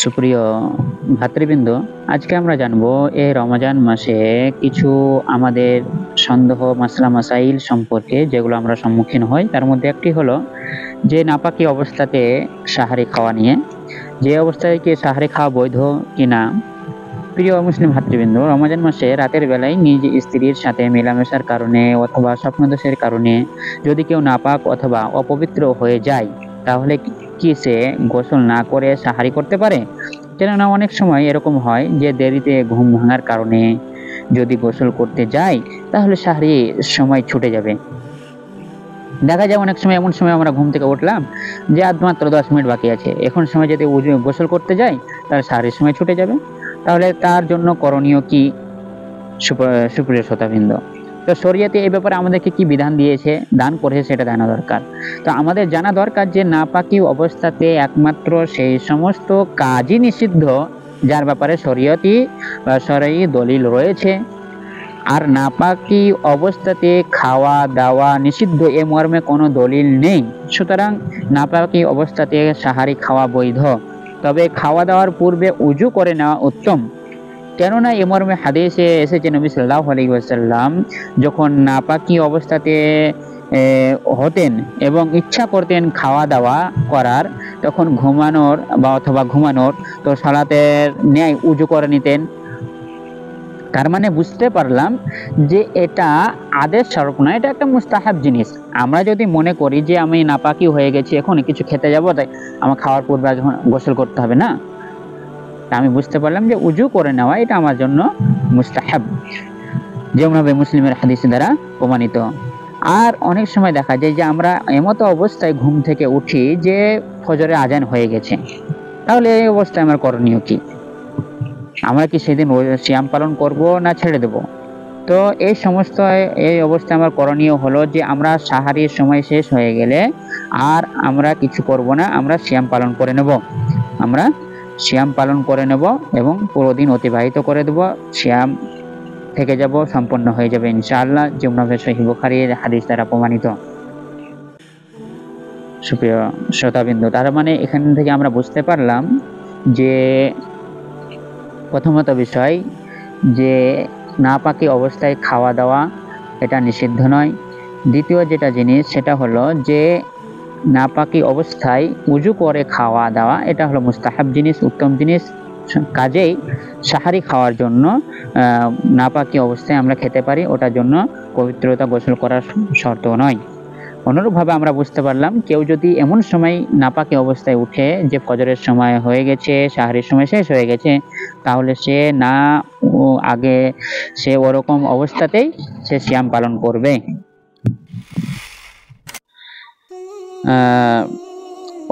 সুপ্রিয় ভাতৃবৃন্দ, আজকে আমরা জানবো এই রমজান মাসে কিছু আমাদের সন্দেহ মাসলা মাসাইল সম্পর্কে, যেগুলো আমরা সম্মুখীন হই। তার মধ্যে একটি হলো যে নাপাকি অবস্থাতে সাহারি খাওয়া নিয়ে, যে অবস্থায় কি সাহারি খাওয়া বৈধ কিনা। প্রিয় মুসলিম ভাতৃবৃন্দ, রমজান মাসে রাতের বেলায় নিজ স্ত্রীর সাথে মেলামেশার কারণে অথবা স্বপ্নদোষের কারণে যদি কেউ নাপাক অথবা অপবিত্র হয়ে যায়, তাহলে কি সে গোসল না করে সাহারি করতে পারে? কেননা অনেক সময় এরকম হয় যে দেরিতে ঘুম ভাঙার কারণে যদি গোসল করতে যায়, তাহলে সাহারি সময় ছুটে যাবে। দেখা যায় অনেক সময় এমন সময় আমরা ঘুম থেকে উঠলাম যে আজ মাত্র 10 মিনিট বাকি আছে, এখন সময় যদি গোসল করতে যাই তাহলে সাহারির সময় ছুটে যাবে। তাহলে তার জন্য করণীয় কি? সুপ্রিয় শ্রোতাবৃন্দ, তো শরীয়তে এই ব্যাপারে আমাদেরকে কি বিধান দিয়েছে, দান করেছে, সেটা জানা দরকার। তো আমাদের জানা দরকার যে নাপাকি অবস্থাতে একমাত্র সেই সমস্ত কাজই নিষিদ্ধ যার ব্যাপারে শরীয়তি বা শরঈ দলিল রয়েছে। আর নাপাকি অবস্থাতে খাওয়া দাওয়া নিষিদ্ধ এ মর্মে কোনো দলিল নেই। সুতরাং নাপাকি অবস্থাতে সাহারি খাওয়া বৈধ, তবে খাওয়া দাওয়ার পূর্বে উজু করে নেওয়া উত্তম। কেননা এ মর্মে হাদিসে এসেছে, নবী সাল্লাল্লাহু আলাইহি ওয়াসাল্লাম যখন নাপাকি অবস্থাতে হতেন এবং ইচ্ছা করতেন খাওয়া দাওয়া করার, তখন ঘুমানোর তো সালাতের ন্যায় উজু করে নিতেন। তার মানে বুঝতে পারলাম যে এটা আদেশ স্বরূপ নয়, এটা একটা মুস্তাহাব জিনিস। আমরা যদি মনে করি যে আমি নাপাকি হয়ে গেছি, এখন কিছু খেতে যাবো, তাই আমার খাওয়ার পূর্বে আগে গোসল করতে হবে না, আমি বুঝতে পারলাম যে উজু করে নেওয়া এটা আমার জন্য মুস্তাহাব, যেমনভাবে মুসলিমের হাদিস দ্বারা প্রমাণিত। আর অনেক সময় দেখা যায় যে আমরা এমতো অবস্থায় ঘুম থেকে উঠি যে ফজরের আজান হয়ে গেছে, তাহলে এই অবস্থায় আমার করণীয় কি? আমরা কি সেদিন সিয়াম পালন করব না ছেড়ে দেব? তো এই অবস্থায় আমার করণীয় হলো যে আমরা সাহারির সময় শেষ হয়ে গেলে আর আমরা কিছু করব না, আমরা সিয়াম পালন করে নেব এবং পুরো দিন অতিবাহিত করে দেব, সিয়াম থেকে যাব, সম্পন্ন হয়ে যাবে ইনশাআল্লাহ, যেমনভাবে সহিহ বুখারীর হাদিস দ্বারা প্রমাণিত। সুপ্রিয় শ্রোতাবৃন্দ, তার মানে এখান থেকে আমরা বুঝতে পারলাম যে প্রথমত বিষয় যে নাপাকি অবস্থায় খাওয়া দাওয়া এটা নিষিদ্ধ নয়। দ্বিতীয় যেটা জিনিস সেটা হলো যে নাপাকি অবস্থায় উজু করে খাওয়া দাওয়া এটা হলো মুস্তাহাব জিনিস, উত্তম জিনিস। কাজেই সাহারি খাওয়ার জন্য নাপাকি অবস্থায় আমরা খেতে পারি, ওটার জন্য পবিত্রতা গোসল করার শর্ত নয়। অনুরূপভাবে আমরা বুঝতে পারলাম কেউ যদি এমন সময় নাপাকি অবস্থায় উঠে যে ফজরের সময় হয়ে গেছে, সাহারির সময় শেষ হয়ে গেছে, তাহলে সে আগে ওরকম অবস্থাতেই সে সিয়াম পালন করবে।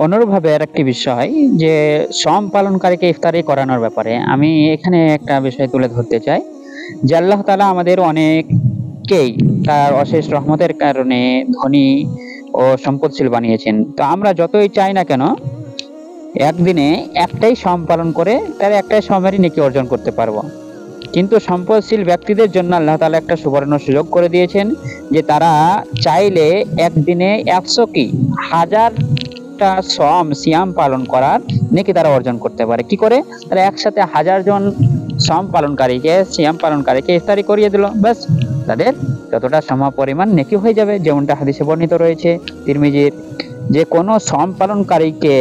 অনুরূপভাবে আর একটি বিষয় যে সম পালনকারীকে ইফতারি করানোর ব্যাপারে আমি এখানে একটা বিষয় তুলে ধরতে চাই যে আল্লাহ তাআলা আমাদের অনেককেই তার অশেষ রহমতের কারণে ধনী ও সম্পদশীল বানিয়েছেন। তো আমরা যতই চাই না কেন একদিনে একটাই সম পালন করে তার একটাই সমেরই নেকি অর্জন করতে পারবো, কিন্তু সম্পদশীল ব্যক্তিদের জন্য আল্লাহ তাআলা একটা সুবর্ণ সুযোগ করে দিয়েছেন যে তারা চাইলে একদিনে 100 কি 1000টা সিয়াম পালন করার নেকি তারা অর্জন করতে পারে। কি করে? তারা একসাথে 1000 জন সিয়াম পালনকারীকে ইফতারি করিয়ে দিল, ব্যাস তাদের যতটা সমপরিমাণ নেকি হয়ে যাবে। যেমনটা হাদিসে বর্ণিত রয়েছে তিরমিজির, যে কোনো সম পালনকারীকে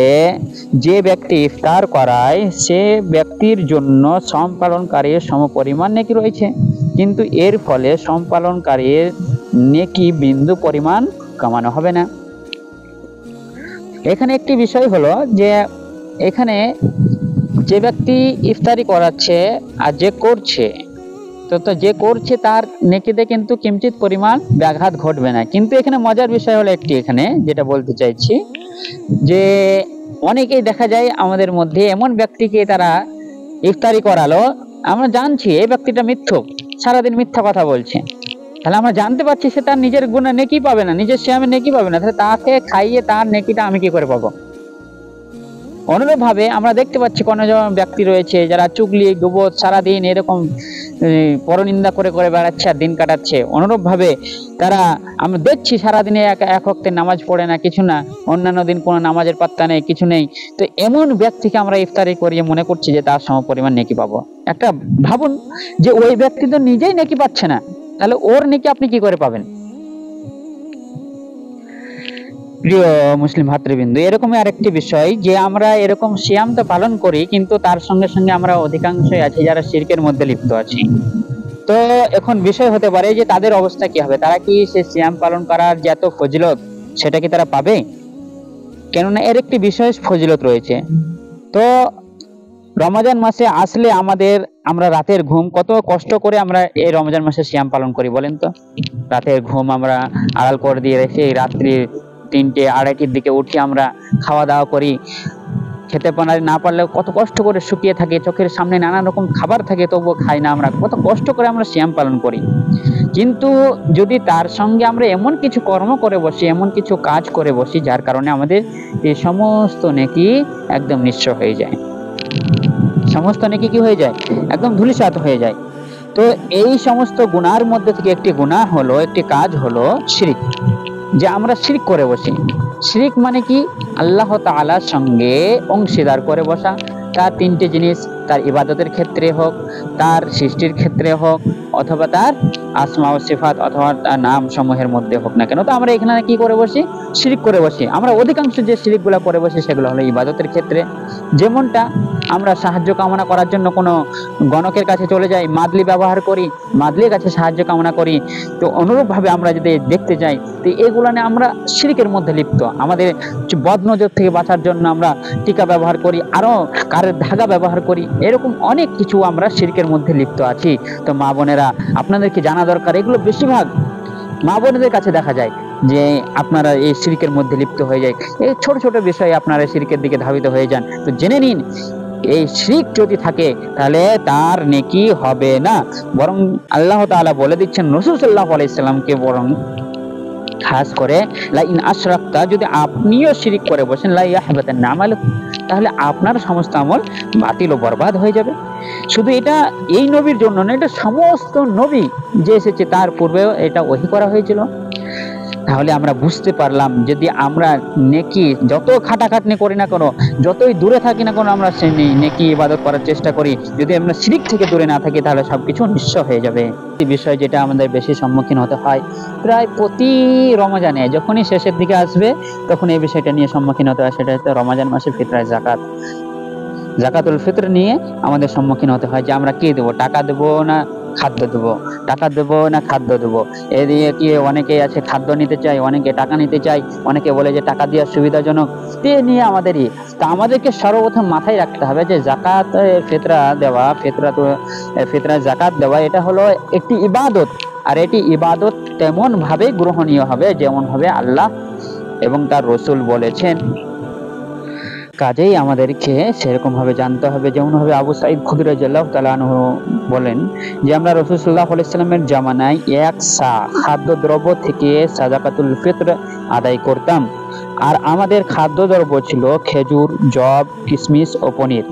যে ব্যক্তি ইফতার করায় সে ব্যক্তির জন্য সম পালনকারীর সমপরিমাণ নেকি রয়েছে, কিন্তু এর ফলে সম পালনকারীর নেকি বিন্দু পরিমাণ কমানো হবে না। এখানে একটি বিষয় হলো যে এখানে যে ব্যক্তি ইফতারি করাচ্ছে আর যে করছে, তো যে করছে তার নেকিতে কিন্তু কিঞ্চিত পরিমাণ ব্যাঘাত ঘটবে না। কিন্তু এখানে মজার বিষয় হলো একটি, এখানে যেটা বলতে চাইছি যে অনেকেই দেখা যায় আমাদের মধ্যে এমন ব্যক্তিকে তারা ইফতারি করালো, আমরা জানছি এই ব্যক্তিটা মিথ্যুক, সারাদিন মিথ্যা কথা বলছে, তাহলে আমরা জানতে পারছি সে তার নিজের গুণে নেকি পাবে না, নিজের সিয়ামের নেকি পাবে না, তাহলে তাকে খাইয়ে তার নেকিটা আমি কি করে পাবো? অনুরূপভাবে আমরা দেখতে পাচ্ছি কোনো ব্যক্তি রয়েছে যারা চুগলি গীবত সারাদিন এরকম পরনিন্দা করে করে বেড়াচ্ছে আর দিন কাটাচ্ছে। অনুরূপভাবে তারা আমরা দেখছি সারাদিনে এক ওয়াক্তের নামাজ পড়ে না, কিছু না, অন্যান্য দিন কোনো নামাজের পাত্তা নেই, কিছু নেই। তো এমন ব্যক্তিকে আমরা ইফতারি করিয়ে মনে করছি যে তার সমপরিমাণ নেকি পাবো। একটা ভাবুন যে ওই ব্যক্তি তো নিজেই নেকি পাচ্ছে না, তাহলে ওর নেকি আপনি কি করে পাবেন? প্রিয় মুসলিম ভাতৃবৃন্দ, এরকমই আরেকটি বিষয় যে আমরা এরকম সিয়াম তো পালন করি, কিন্তু তার সঙ্গে সঙ্গে আমরা অধিকাংশই আছি যারা শিরকের মধ্যে লিপ্ত আছি। তো এখন বিষয় হতে পারে যে তাদের অবস্থা কি হবে, তারা কি সে সিয়াম পালন করার যে এত ফজিলত সেটা কি তারা পাবে? কেননা এর একটি বিশেষ ফজিলত রয়েছে। তো রমজান মাসে আসলে আমরা রাতের ঘুম কত কষ্ট করে আমরা এই রমজান মাসে সিয়াম পালন করি বলেন তো। রাতের ঘুম আমরা আড়াল করে দিয়ে রেখে রাত্রি 3টে 2:30-র দিকে উঠি, আমরা খাওয়া দাওয়া করি, খেতে না পারলেও কত কষ্ট করে শুকিয়ে থাকে, চোখের সামনে নানা রকম খাবার থাকে তবুও খাই না, আমরা কত কষ্ট করে আমরা সিয়াম পালন করি। কিন্তু যদি তার সঙ্গে আমরা এমন কিছু কর্ম করে বসি, এমন কিছু কাজ করে বসি যার কারণে আমাদের এই সমস্ত নেকি একদম নিঃস্ব হয়ে যায়, সমস্ত নেকি কি হয়ে যায়, একদম ধূলিসাৎ হয়ে যায়। তো এই সমস্ত গুনার মধ্যে থেকে একটি গুনাহ হলো, একটি কাজ হলো শিরক, যে আমরা শিরক করে বসি। শিরক মানে কি? আল্লাহ তাআলার সঙ্গে অংশীদার করে বসা। তার 3টে জিনিস, তার ইবাদতের ক্ষেত্রে হোক, তার সৃষ্টির ক্ষেত্রে হোক, অথবা তার আসমা ও সিফাত অথবা তার নাম সমূহের মধ্যে হোক না কেন, তো আমরা এখানে কি করে বসি? শিরক করে বসি। আমরা অধিকাংশ যে শিরকগুলো করে বসি সেগুলো হলো ইবাদতের ক্ষেত্রে। যেমনটা আমরা সাহায্য কামনা করার জন্য কোনো গণকের কাছে চলে যাই, মাদলি ব্যবহার করি, মাদলির কাছে সাহায্য কামনা করি। তো অনুরূপভাবে আমরা যদি দেখতে যাই, তো এগুলো নিয়ে আমরা শিরকের মধ্যে লিপ্ত। আমাদের বদনজর থেকে বাঁচার জন্য আমরা টিকা ব্যবহার করি, আরো কারের ধাগা ব্যবহার করি, এরকম অনেক কিছু আমরা শিরকের মধ্যে লিপ্ত আছি। তো মা বোনেরা, আপনাদেরকে জানা দরকার, এগুলো বেশিরভাগ মা বোনেদের কাছে দেখা যায় যে আপনারা এই শিরকের মধ্যে লিপ্ত হয়ে যায়। এই ছোট ছোট বিষয়ে আপনারা শিরকের দিকে ধাবিত হয়ে যান। তো জেনে নিন, এই শিরক যদি থাকে তাহলে তার নেকি হবে না, বরং আল্লাহ তাআলা বলে দিচ্ছেন রাসূল সাল্লাল্লাহু আলাইহি সাল্লামকে, বরং খাস করে লা ইন আশরাকতা, যদি আপনিও শিরক করে বসেন, লা ইয়াহবাতান্না আমালুক, তাহলে আপনার সমস্ত আমল বাতিল ও বরবাদ হয়ে যাবে। শুধু এটা এই নবীর জন্য না, এটা সমস্ত নবী যে এসেছে তার পূর্বেও এটা ওহী করা হয়েছিল। তাহলে আমরা বুঝতে পারলাম, যদি আমরা নেকি যত খাটাখাটনি করি না কেন, যতই দূরে থাকি না কেন, আমরা সেই নেকি ইবাদত করার চেষ্টা করি, যদি আমরা শিরক থেকে দূরে না থাকি তাহলে সবকিছু নিঃস্ব হয়ে যাবে। এই বিষয় যেটা আমাদের বেশি সম্মুখীন হতে হয় প্রায় প্রতি রমজানে, যখনই শেষের দিকে আসবে তখন এই বিষয়টা নিয়ে সম্মুখীন হতে হয়। সেটা হচ্ছে রমজান মাসে ফিতরায় জাকাতুল ফিতর নিয়ে আমাদের সম্মুখীন হতে হয়, যে আমরা কি দেবো, টাকা দেবো না খাদ্য দেবো, টাকা দেবো না খাদ্য দেবো। এদিকে কি অনেকে আছে খাদ্য নিতে চাই, অনেকে টাকা নিতে চাই, অনেকে বলে যে টাকা দেওয়া সুবিধাজনক। এ নিয়ে আমাদেরই তা আমাদেরকে সর্বপ্রথম মাথায় রাখতে হবে যে জাকাত ফিতরা দেওয়া, ফিতরা জাকাত দেওয়া এটা হলো একটি ইবাদত, আর এটি ইবাদত তেমন ভাবে গ্রহণীয় হবে যেমন ভাবে আল্লাহ এবং তার রাসূল বলেছেন। কাজেই আমাদেরকে সেরকম ভাবে জানতে হবে, যেমন ভাবে আবু সাঈদ খুদরী রাদিয়াল্লাহু তাআলা আনহু বলেন যে আমরা রাসূল সাল্লাল্লাহু আলাইহি সাল্লামের জামানায় 1 সা খাদ্যদ্রব্য থেকে সাদাকাতুল ফিতর আদায় করতাম, আর আমাদের খাদ্যদ্রব্য ছিল খেজুর, জব, কিশমিশ ও পনির।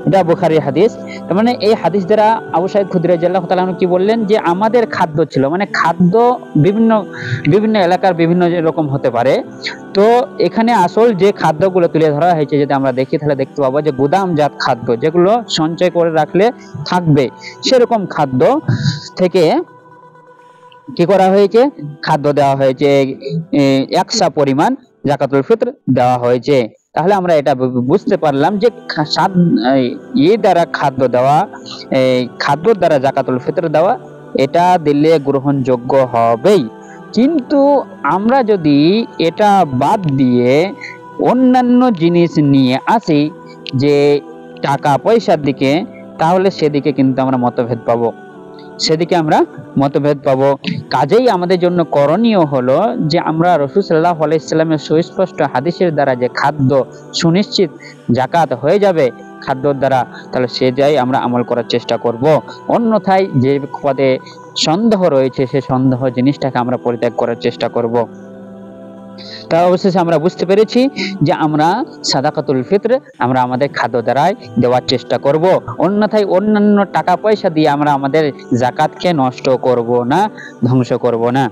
এটা বুখারীর হাদিস। তার মানে এই হাদিস দ্বারা আবু সাঈদ খুদরী রাদিয়াল্লাহু তাআলা আনহু কি বললেন, যে আমাদের খাদ্য ছিল, মানে খাদ্য বিভিন্ন বিভিন্ন এলাকার বিভিন্ন রকম হতে পারে। তো এখানে আসল যে খাদ্যগুলো তুলে ধরা হয়েছে যদি আমরা দেখি তাহলে দেখতে পাবো যে গুদামজাত খাদ্য, যেগুলো সঞ্চয় করে রাখলে থাকবে, সেরকম খাদ্য থেকে কি করা হয়েছে, খাদ্য দেওয়া হয়েছে, 1 সা পরিমাণ জাকাতুল ফিতর দেওয়া হয়েছে। তাহলে আমরা এটা বুঝতে পারলাম যে দ্বারা খাদ্য দেওয়া, খাদ্য দ্বারা জাকাতুল ফিতর দেওয়া, এটা দিলে গ্রহণযোগ্য হবেই। কিন্তু আমরা যদি এটা বাদ দিয়ে অন্যান্য জিনিস নিয়ে আসি, যে টাকা পয়সার দিকে, তাহলে সেদিকে কিন্তু আমরা মতভেদ পাবো। কাজেই আমাদের জন্য করণীয় হলো যে আমরা রাসূল সাল্লাল্লাহু আলাইহি সাল্লামের সুস্পষ্ট হাদিসের দ্বারা যে খাদ্য সুনিশ্চিত জাকাত হয়ে যাবে খাদ্যর দ্বারা, তাহলে সে যাই আমরা আমল করার চেষ্টা করব। অন্যথায় যে পদে সন্দেহ রয়েছে সে সন্দেহ জিনিসটাকে আমরা পরিত্যাগ করার চেষ্টা করব। তা অবশেষে আমরা বুঝতে পেরেছি যে আমরা সাদাকাতুল ফিত্র আমরা আমাদের খাদ্য দ্বারাই দেওয়ার চেষ্টা করব, অন্যথায় অন্যান্য টাকা পয়সা দিয়ে আমরা আমাদের যাকাতকে নষ্ট করব না, ধ্বংস করব না।